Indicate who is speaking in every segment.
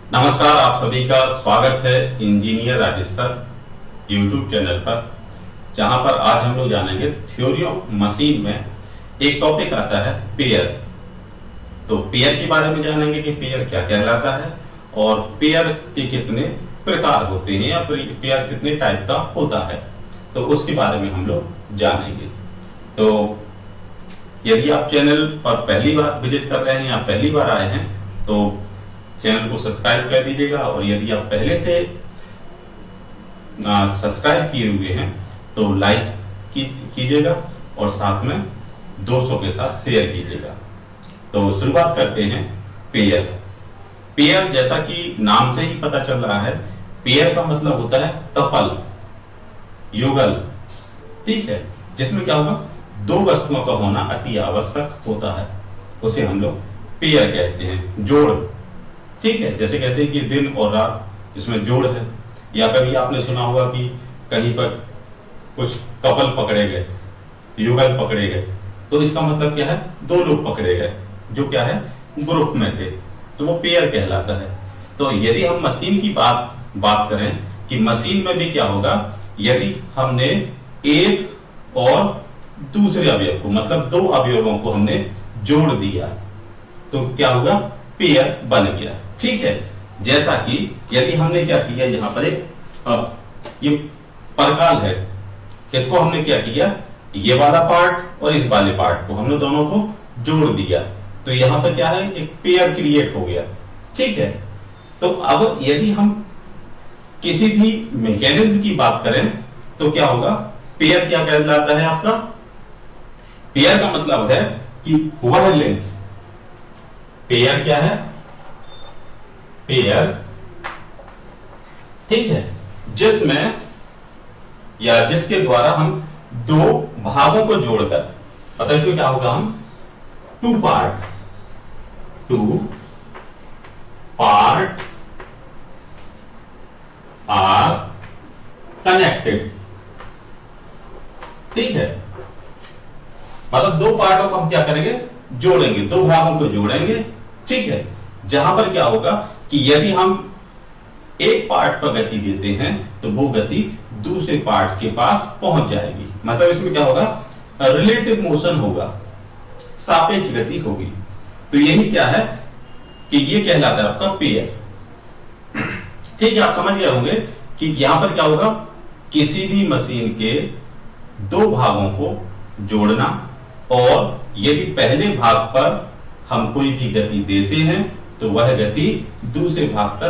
Speaker 1: नमस्कार, आप सभी का स्वागत है engineer Rajesh sir YouTube channel पर, जहां पर आज हम लोग जानेंगे थ्योरी ऑफ मशीन में एक टॉपिक आता है पेयर। तो पेयर के बारे में जानेंगे कि पेयर क्या कहलाता है और पेयर के कितने प्रकार होते हैं या पेयर कितने टाइप का होता है, तो उसके बारे में हम लोग जानेंगे। तो यदि आप चैनल पर पहली बार विजिट कर रहे हैं या पहली बार आए हैं तो चैनल को सब्सक्राइब कर दीजिएगा, और यदि आप पहले से सब्सक्राइब किए हुए हैं तो लाइक कीजिएगा और साथ में दोस्तों के साथ शेयर कीजिएगा। तो शुरुआत करते हैं पेयर। पेयर जैसा कि नाम से ही पता चल रहा है, पेयर का मतलब होता है कपल, युगल। ठीक है, जिसमें क्या होगा, दो वस्तुओं का होना अति आवश्यक होता है, उसे हम लोग पेयर कहते हैं, जोड़। ठीक है, जैसे कहते हैं कि दिन और रात, इसमें जोड़ है। या कभी आपने सुना होगा कि कहीं पर कुछ कपल पकड़े गए, युगल पकड़े गए, तो इसका मतलब क्या है, दो लोग पकड़े गए जो क्या है, ग्रुप में थे, तो वो पेयर कहलाता है। तो यदि हम मशीन की बात करें कि मशीन में भी क्या होगा, यदि हमने एक और दूसरे अवयव को, मतलब दो अवयवों को हमने जोड़ दिया तो क्या होगा, पेयर बन गया। ठीक है, जैसा कि यदि हमने क्या किया, यहां पर ये परकाल है, इसको हमने क्या किया, ये वाला पार्ट और इस वाले पार्ट को हमने दोनों को जोड़ दिया, तो यहां पर क्या है, एक पेयर क्रिएट हो गया। ठीक है, तो अब यदि हम किसी भी मैकेनिज्म की बात करें तो क्या होगा, पेयर क्या कहलाता है आपका, पेयर का मतलब है कि वह लिंक, पेयर क्या है, पेयर, ठीक है, जिसमें या जिसके द्वारा हम दो भागों को जोड़कर, मतलब इसमें क्या होगा, हम टू पार्ट आर कनेक्टेड। ठीक है, मतलब दो पार्टों को हम क्या करेंगे, जोड़ेंगे, दो भागों को जोड़ेंगे। ठीक है, जहां पर क्या होगा कि यदि हम एक पार्ट पर गति देते हैं तो वो गति दूसरे पार्ट के पास पहुंच जाएगी, मतलब इसमें क्या होगा, रिलेटिव मोशन होगा, सापेक्ष गति होगी। तो यही क्या है कि ये कहलाता है आपका पेयर। ठीक है, आप समझ गए होंगे कि यहां पर क्या होगा, किसी भी मशीन के दो भागों को जोड़ना, और यदि पहले भाग पर हम कोई भी गति देते हैं तो वह गति दूसरे भाग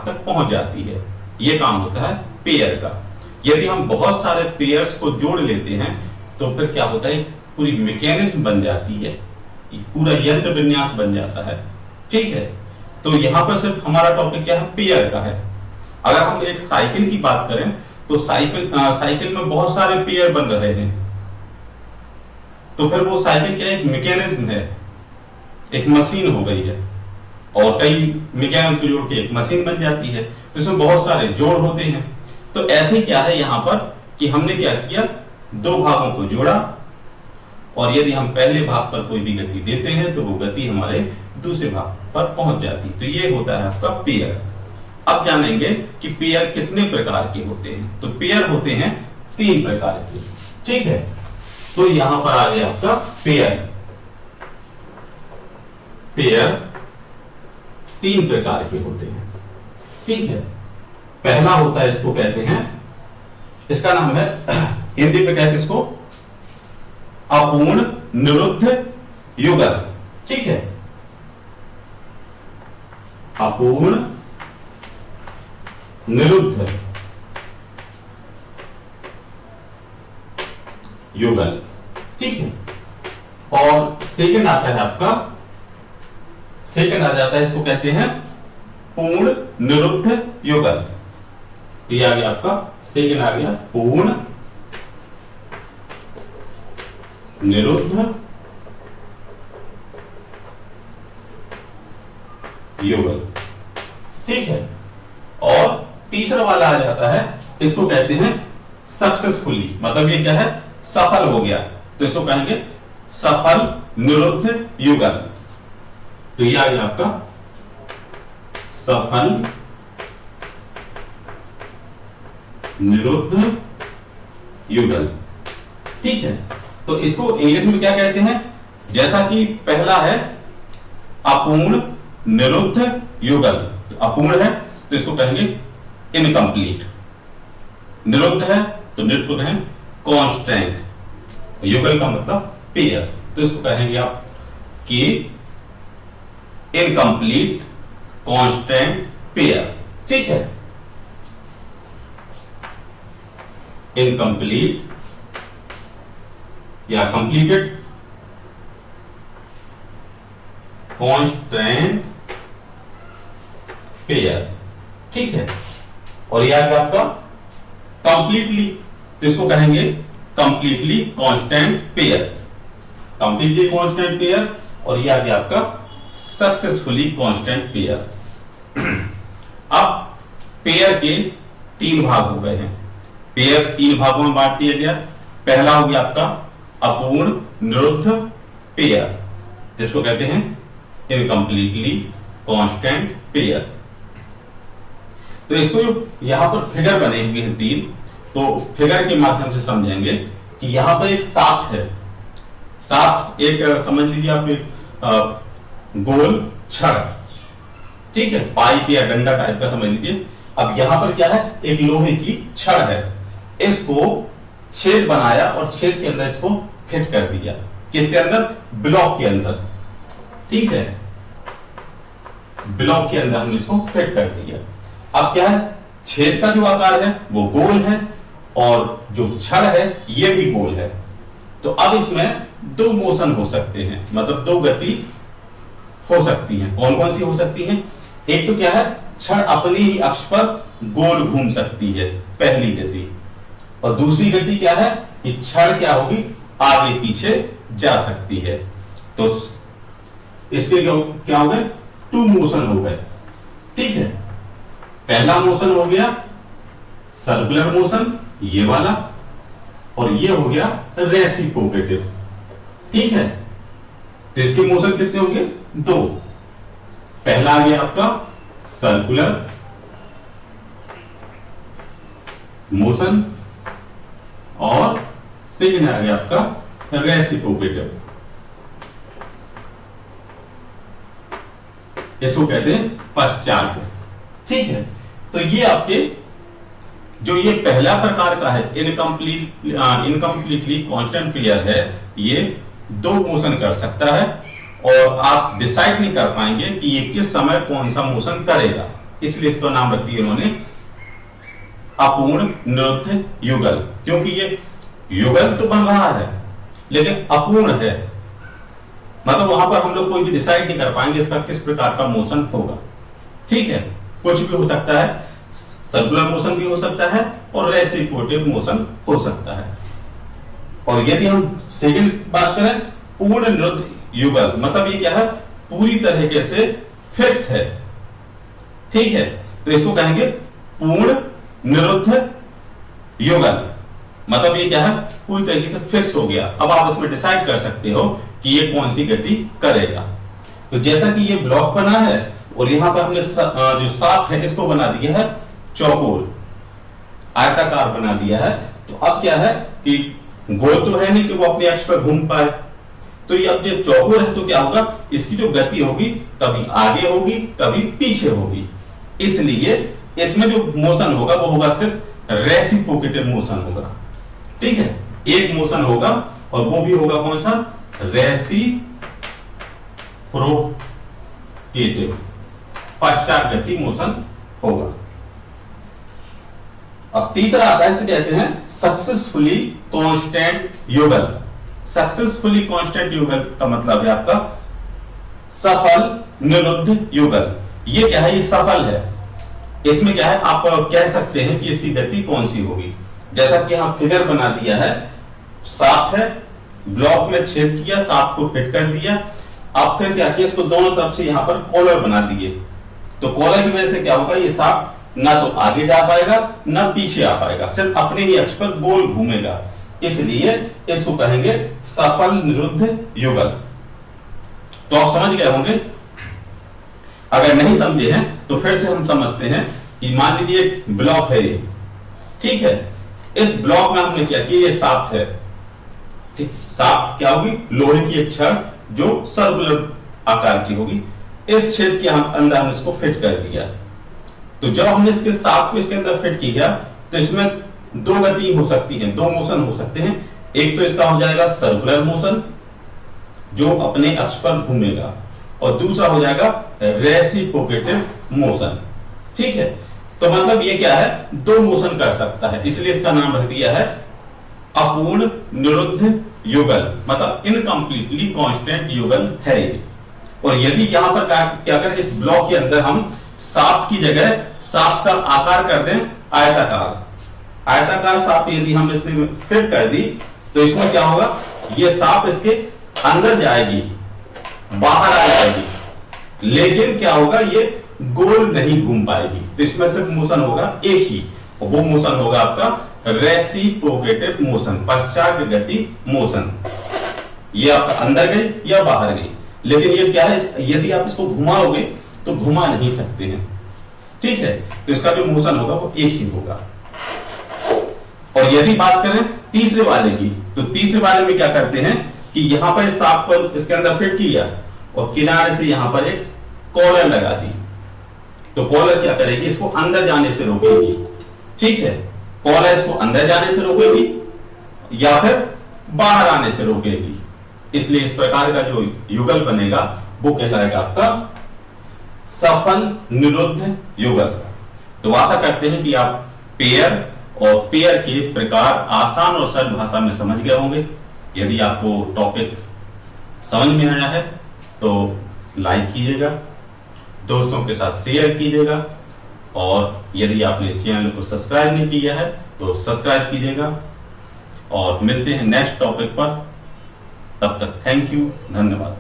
Speaker 1: तक पहुंच जाती है। यह काम होता है पेयर का। यदि हम बहुत सारे पेयर्स को जोड़ लेते हैं तो फिर क्या होता है, पूरी मैकेनिज्म बन जाती है, पूरा यंत्र विन्यास बन जाता है। ठीक है, तो यहां पर सिर्फ हमारा टॉपिक क्या है, पेयर का है। अगर हम एक साइकिल की बात करें तो साइकिल में बहुत सारे पेयर बन रहे हैं, तो फिर वो साइकिल क्या है, एक मैकेनिज्म है, एक मशीन हो गई है, और कई मैकेनिज्म को जोड़ के एक मशीन बन जाती है, तो इसमें बहुत सारे जोड़ होते हैं। तो ऐसे क्या है यहां पर कि हमने क्या किया, दो भागों को जोड़ा, और यदि हम पहले भाग पर कोई भी गति देते हैं तो वो गति हमारे दूसरे भाग पर पहुंच जाती, तो ये होता है आपका पेयर। अब जानेंगे कि पेयर कितने प्रकार के होते हैं। तो पेयर होते हैं तीन प्रकार के। ठीक है, तो यहां पर आ गया आपका पेयर। पेयर तीन प्रकार के होते हैं। ठीक है, पहला होता है, इसको कहते हैं, इसका नाम है, हिंदी में कहते हैं इसको अपूर्ण निरुद्ध युगल। ठीक है, अपूर्ण निरुद्ध युगल। ठीक है, और सेकंड आता है आपका, सेकंड आ जाता है, इसको कहते हैं पूर्ण निरुद्ध युगल। ये आ गया आपका, सेकंड आ गया पूर्ण निरुद्ध युगल। ठीक है, और तीसरा वाला आ जाता है, इसको कहते हैं सक्सेसफुली, मतलब ये क्या है, सफल हो गया, तो इसको कहेंगे सफल निरुद्ध युगल। तो ये आ गया आपका सफल निरुद्ध युगल। ठीक है, तो इसको इंग्लिश में क्या कहते हैं? जैसा कि पहला है अपूर्ण निरुद्ध युगल, तो अपूर्ण है तो इसको कहेंगे इनकम्प्लीट, निरुद्ध है तो निरुद्ध को कहेंगे कांस्टेंट, युगल का मतलब पेयर, तो इसको कहेंगे आप कि इनकम्प्लीट कांस्टेंट पेयर। ठीक है, इनकम्प्लीट या कंप्लीटेड कांस्टेंट पेयर। ठीक है, और यह आ गया आपका कंप्लीटली, तो इसको कहेंगे completely constant pair, completely constant pair, और यह आ गया आपका सक्सेसफुली कांस्टेंट पेयर। अब पेयर के तीन भाग हो गए हैं, पेयर तीन भागों में बांट दिया गया। पहला हो गया आपका अपूर्ण निरुद्ध पेयर, जिसको कहते हैं इनकम्प्लीटली कांस्टेंट पेयर। तो इसको जो यहां पर फिगर बने हुए हैं तीन, तो फिगर के माध्यम से समझेंगे कि यहां पर एक शाफ्ट है, शाफ्ट एक समझ लीजिए आप एक गोल छड़, ठीक है, पाइप या डंडा टाइप का समझ लीजिए। अब यहां पर क्या है, एक लोहे की छड़ है, इसको छेद बनाया और छेद के अंदर इसको फिट कर दिया, किसके अंदर? ब्लॉक के अंदर। ठीक है, ब्लॉक के अंदर हमने इसको फिट कर दिया। अब क्या है, छेद का जो आकार है वो गोल है और जो छड़ है ये भी गोल है, तो अब इसमें दो मोशन हो सकते हैं, मतलब दो गति हो सकती है। कौन कौन सी हो सकती है? एक तो क्या है, छड़ अपनी ही अक्ष पर गोल घूम सकती है, पहली गति, और दूसरी गति क्या है कि छड़ क्या होगी, आगे पीछे जा सकती है। तो इसके क्या हो गए, टू मोशन हो गए। ठीक है, पहला मोशन हो गया सर्कुलर मोशन, ये वाला, और ये हो गया रेसिप्रोकेटिव। ठीक है, तो इसके मोशन कितने होंगे? दो। पहला आ गया आपका सर्कुलर मोशन और सेकंड आ गया आपका रेसिप्रोकेटिव। इसको कहते हैं पश्चात। ठीक है, तो ये आपके जो ये पहला प्रकार का है इनकम्प्लीटली कांस्टेंट पेयर है, ये दो मोशन कर सकता है और आप डिसाइड नहीं कर पाएंगे कि ये किस समय कौन सा मोशन करेगा, इसलिए इसका नाम रख दिया उन्होंने अपूर्ण निरुद्ध युगल, क्योंकि ये युगल तो बन रहा है लेकिन अपूर्ण है, मतलब वहां पर हम लोग कोई भी डिसाइड नहीं कर पाएंगे इसका किस प्रकार का मोशन होगा। ठीक है, कुछ भी हो सकता है, सर्कुलर मोशन भी हो सकता है और रेसिप्रोकेटिव मोशन हो सकता है। और यदि हम सेकंड बात करें पूर्ण निरुद्ध युगल, मतलब ये क्या है, पूरी तरीके से फिक्स है। ठीक है, तो इसको कहेंगे पूर्ण निरुद्ध युगल, मतलब ये क्या है, पूरी तरीके से फिक्स हो गया। अब आप इसमें डिसाइड कर सकते हो कि ये कौन सी गति करेगा। तो जैसा कि ये ब्लॉक बना है और यहां पर हमने जो शाफ्ट है इसको बना दिया है चौकोर, आयताकार बना दिया है, तो अब क्या है कि गोल तो है नहीं कि वो अपने अक्ष पर घूम पाए, तो ये अब जो चौकोर है तो क्या होगा, इसकी जो गति होगी कभी आगे होगी कभी पीछे होगी, इसलिए इसमें जो मोशन होगा वो होगा सिर्फ रेसिप्रोकेटिव मोशन होगा। ठीक है, एक मोशन होगा और वो भी होगा कौन सा, रेसिप्रोकेटिव, पश्चात गति मोशन होगा। अब तीसरा आता है, इसे कहते हैं सक्सेसफुली कांस्टेंट युगल। सक्सेसफुली कांस्टेंट युगल का मतलब है आपका सफल निरुद्ध युगल। ये क्या है, ये सफल है, इसमें क्या है, आप कह सकते हैं कि इसकी गति कौन सी होगी। जैसा कि यहां फिगर बना दिया है, शाफ्ट है, ब्लॉक में छेद किया, शाफ्ट को फिट कर दिया, अब फिर क्या किया, इसको दोनों तरफ से यहां पर कॉलर बना दिए, तो कॉलर की वजह से क्या होगा, ये शाफ्ट ना तो आगे जा पाएगा ना पीछे आ पाएगा, सिर्फ अपने ही अक्ष पर गोल घूमेगा, इसलिए इसको कहेंगे सफल निरुद्ध युगल। तो आप समझ गए होंगे अगर नहीं समझे हैं तो फिर से हम समझते हैं कि मान लीजिए एक ब्लॉक है ये, ठीक है, इस ब्लॉक में हमने क्या किया, ये शाफ्ट है, ठीक, शाफ्ट क्या होगी, लोहे की एक छड़ जो सर्कुलर आकार की होगी, इस छेद के अंदर हमने इसको फिट कर दिया। तो जब हमने इसके शाफ्ट को इसके अंदर फिट किया तो इसमें दो गति हो सकती है, दो मोशन हो सकते हैं। एक तो इसका हो जाएगा सर्कुलर मोशन जो अपने अक्ष पर घूमेगा, और दूसरा हो जाएगा रेसिप्रोकेटिव मोशन, ठीक है। तो मतलब ये क्या है, दो मोशन कर सकता है, इसलिए इसका नाम रख दिया है अपूर्ण निरुद्ध युगल, मतलब इनकम्प्लीटली कांस्टेंट युगल है ये। और यदि यहां पर क्या करें, इस ब्लॉक के अंदर हम सांप की जगह सांप का आकार कर दें आयताकार, आयताकार सांप यदि हम इसे फिट कर दी तो इसमें क्या होगा, ये सांप इसके अंदर जाएगी, बाहर आ जाएगी, लेकिन क्या होगा, ये गोल नहीं घूम पाएगी। तो इसमें सिर्फ मोशन होगा एक ही, और वो मोशन होगा आपका रेसिप्रोकेटिव मोशन, पश्चात गति मोशन। ये आपका अंदर गई या बाहर गई, लेकिन ये क्या है, यदि आप इसको घुमाओगे तो घुमा नहीं सकते हैं, ठीक है। तो इसका जो मोशन होगा वो एक ही होगा। और यदि बात करें तीसरे वाले की, तो तीसरे वाले में क्या करते हैं कि यहां पर सांप को इसके अंदर फिट किया और किनारे से यहां पर एक कॉलर लगा दी, तो कॉलर क्या करेगी, इसको अंदर जाने से रोकेगी, ठीक है। कॉलर इसको अंदर जाने से रोकेगी या फिर बाहर आने से रोकेगी, इसलिए इस प्रकार का जो युगल बनेगा वो कहलाएगा आपका सफल निरुद्ध युगल। तो आशा करते हैं कि आप पेयर और पेयर के प्रकार आसान और सरल भाषा में समझ गए होंगे। यदि आपको टॉपिक समझ में आया है तो लाइक कीजिएगा, दोस्तों के साथ शेयर कीजिएगा, और यदि आपने चैनल को सब्सक्राइब नहीं किया है तो सब्सक्राइब कीजिएगा। और मिलते हैं नेक्स्ट टॉपिक पर, तब तक थैंक यू, धन्यवाद।